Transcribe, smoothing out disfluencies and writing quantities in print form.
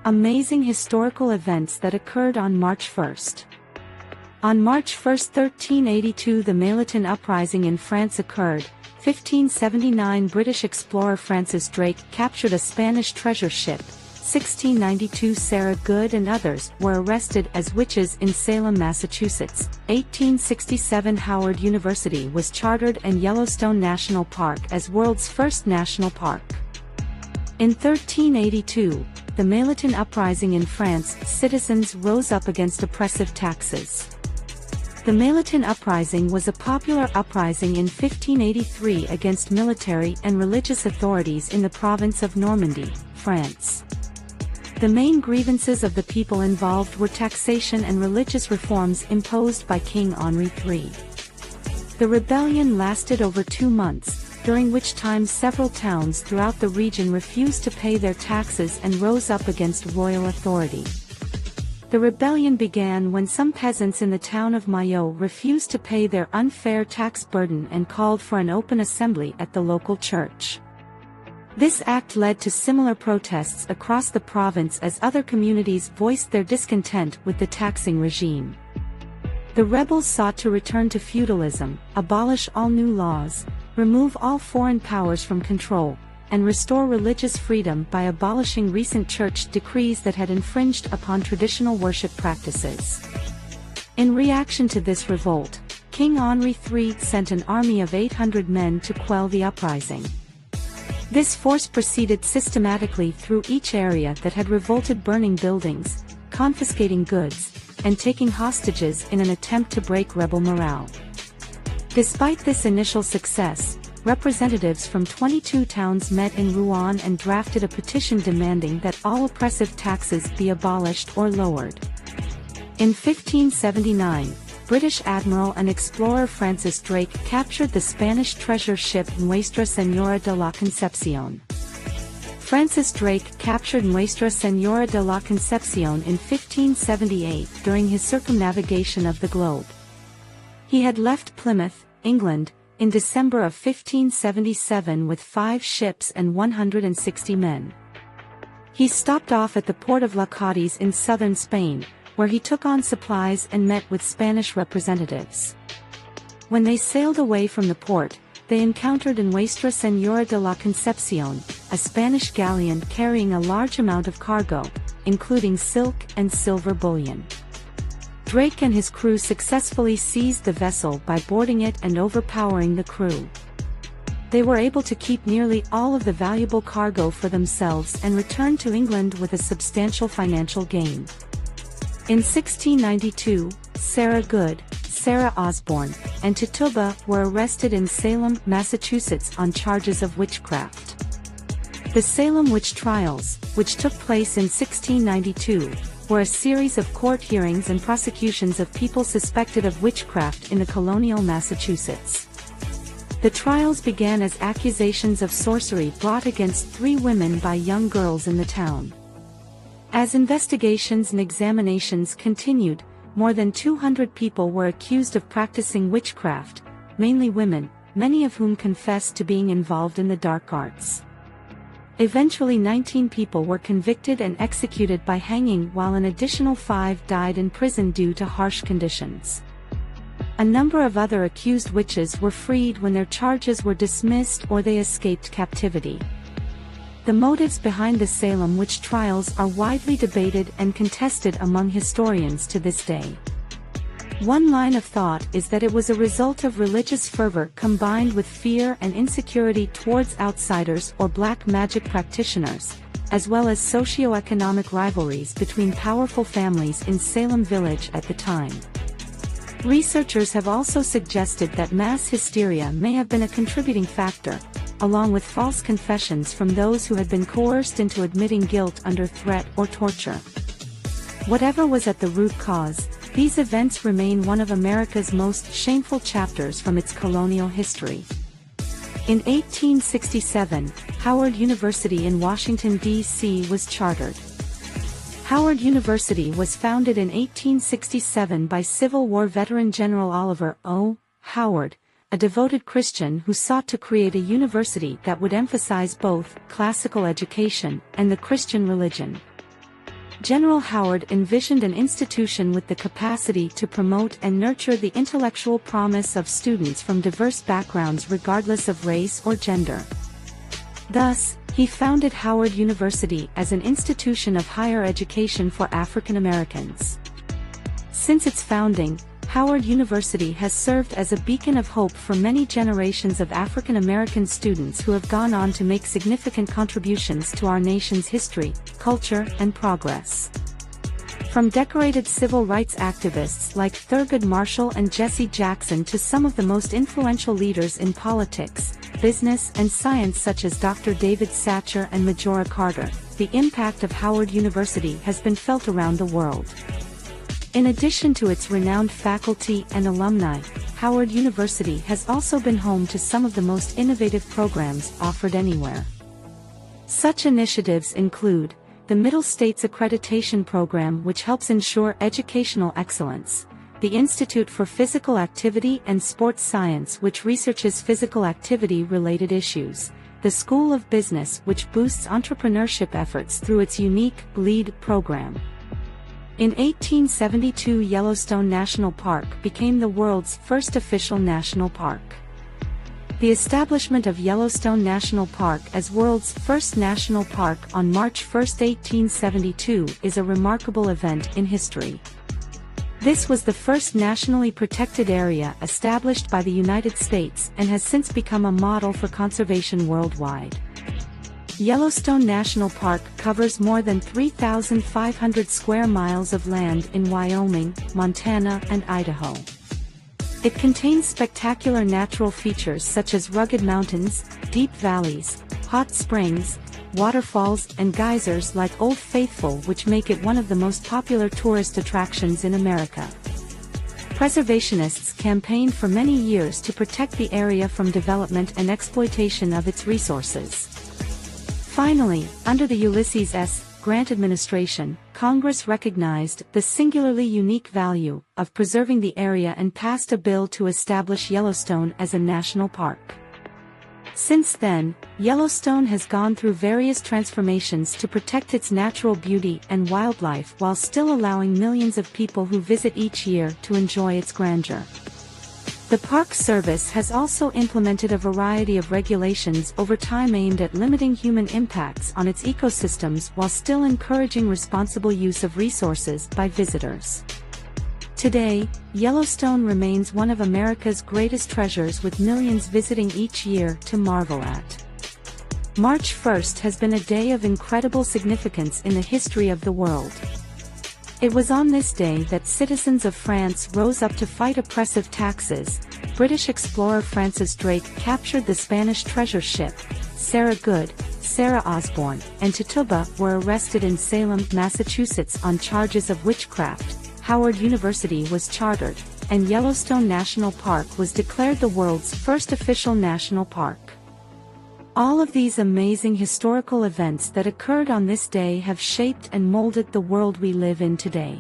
Amazing historical events that occurred on March 1st. On March 1, 1382, the Maillotins uprising in France occurred. 1579, British explorer Francis Drake captured a Spanish treasure ship. 1692, Sarah Good and others were arrested as witches in Salem, Massachusetts. 1867, Howard University was chartered and Yellowstone National Park as world's first national park. In 1382, the Maillotins uprising in France, citizens rose up against oppressive taxes. The Maillotins uprising was a popular uprising in 1583 against military and religious authorities in the province of Normandy, France. The main grievances of the people involved were taxation and religious reforms imposed by King Henri III. The rebellion lasted over 2 months, during which time several towns throughout the region refused to pay their taxes and rose up against royal authority. The rebellion began when some peasants in the town of Maillot refused to pay their unfair tax burden and called for an open assembly at the local church. This act led to similar protests across the province as other communities voiced their discontent with the taxing regime. The rebels sought to return to feudalism, abolish all new laws, remove all foreign powers from control, and restore religious freedom by abolishing recent church decrees that had infringed upon traditional worship practices. In reaction to this revolt, King Henri III sent an army of 800 men to quell the uprising. This force proceeded systematically through each area that had revolted, burning buildings, confiscating goods, and taking hostages in an attempt to break rebel morale. Despite this initial success, representatives from 22 towns met in Rouen and drafted a petition demanding that all oppressive taxes be abolished or lowered. In 1579, British admiral and explorer Francis Drake captured the Spanish treasure ship Nuestra Señora de la Concepción. Francis Drake captured Nuestra Señora de la Concepción in 1578 during his circumnavigation of the globe. He had left Plymouth, England, in December of 1577 with 5 ships and 160 men. He stopped off at the port of La Cádiz in southern Spain, where he took on supplies and met with Spanish representatives. When they sailed away from the port, they encountered Nuestra Señora de la Concepción, a Spanish galleon carrying a large amount of cargo, including silk and silver bullion. Drake and his crew successfully seized the vessel by boarding it and overpowering the crew. They were able to keep nearly all of the valuable cargo for themselves and returned to England with a substantial financial gain. In 1692, Sarah Good, Sarah Osborne, and Tituba were arrested in Salem, Massachusetts on charges of witchcraft. The Salem witch trials, which took place in 1692, were a series of court hearings and prosecutions of people suspected of witchcraft in the colonial Massachusetts. The trials began as accusations of sorcery brought against 3 women by young girls in the town. As investigations and examinations continued, more than 200 people were accused of practicing witchcraft, mainly women, many of whom confessed to being involved in the dark arts. Eventually 19 people were convicted and executed by hanging, while an additional 5 died in prison due to harsh conditions. A number of other accused witches were freed when their charges were dismissed or they escaped captivity. The motives behind the Salem witch trials are widely debated and contested among historians to this day. One line of thought is that it was a result of religious fervor combined with fear and insecurity towards outsiders or black magic practitioners, as well as socio-economic rivalries between powerful families in Salem Village at the time. Researchers have also suggested that mass hysteria may have been a contributing factor, along with false confessions from those who had been coerced into admitting guilt under threat or torture. Whatever was at the root cause, these events remain one of America's most shameful chapters from its colonial history. In 1867, Howard University in Washington, D.C. was chartered. Howard University was founded in 1867 by Civil War veteran General Oliver O. Howard, a devoted Christian who sought to create a university that would emphasize both classical education and the Christian religion. General Howard envisioned an institution with the capacity to promote and nurture the intellectual promise of students from diverse backgrounds regardless of race or gender. Thus, he founded Howard University as an institution of higher education for African Americans. Since its founding, Howard University has served as a beacon of hope for many generations of African American students who have gone on to make significant contributions to our nation's history, culture, and progress. From decorated civil rights activists like Thurgood Marshall and Jesse Jackson to some of the most influential leaders in politics, business, and science such as Dr. David Satcher and Majora Carter, the impact of Howard University has been felt around the world. In addition to its renowned faculty and alumni, Howard University has also been home to some of the most innovative programs offered anywhere. Such initiatives include the Middle States Accreditation Program, which helps ensure educational excellence, the Institute for Physical Activity and Sports Science, which researches physical activity-related issues, the School of Business, which boosts entrepreneurship efforts through its unique LEAD program. In 1872, Yellowstone National Park became the world's first official national park. The establishment of Yellowstone National Park as world's first national park on March 1, 1872, is a remarkable event in history. This was the first nationally protected area established by the United States and has since become a model for conservation worldwide. Yellowstone National Park covers more than 3,500 square miles of land in Wyoming, Montana, and Idaho. It contains spectacular natural features such as rugged mountains, deep valleys, hot springs, waterfalls, and geysers like Old Faithful, which make it one of the most popular tourist attractions in America. Preservationists campaigned for many years to protect the area from development and exploitation of its resources. Finally, under the Ulysses S. Grant administration, Congress recognized the singularly unique value of preserving the area and passed a bill to establish Yellowstone as a national park. Since then, Yellowstone has gone through various transformations to protect its natural beauty and wildlife while still allowing millions of people who visit each year to enjoy its grandeur. The Park Service has also implemented a variety of regulations over time aimed at limiting human impacts on its ecosystems while still encouraging responsible use of resources by visitors. Today, Yellowstone remains one of America's greatest treasures, with millions visiting each year to marvel at. March 1st has been a day of incredible significance in the history of the world. It was on this day that citizens of France rose up to fight oppressive taxes. British explorer Francis Drake captured the Spanish treasure ship Sarah Good, Sarah Osborne, and Tituba were arrested in Salem, Massachusetts on charges of witchcraft. Howard University was chartered, and Yellowstone National Park was declared the world's first official national park. All of these amazing historical events that occurred on this day have shaped and molded the world we live in today.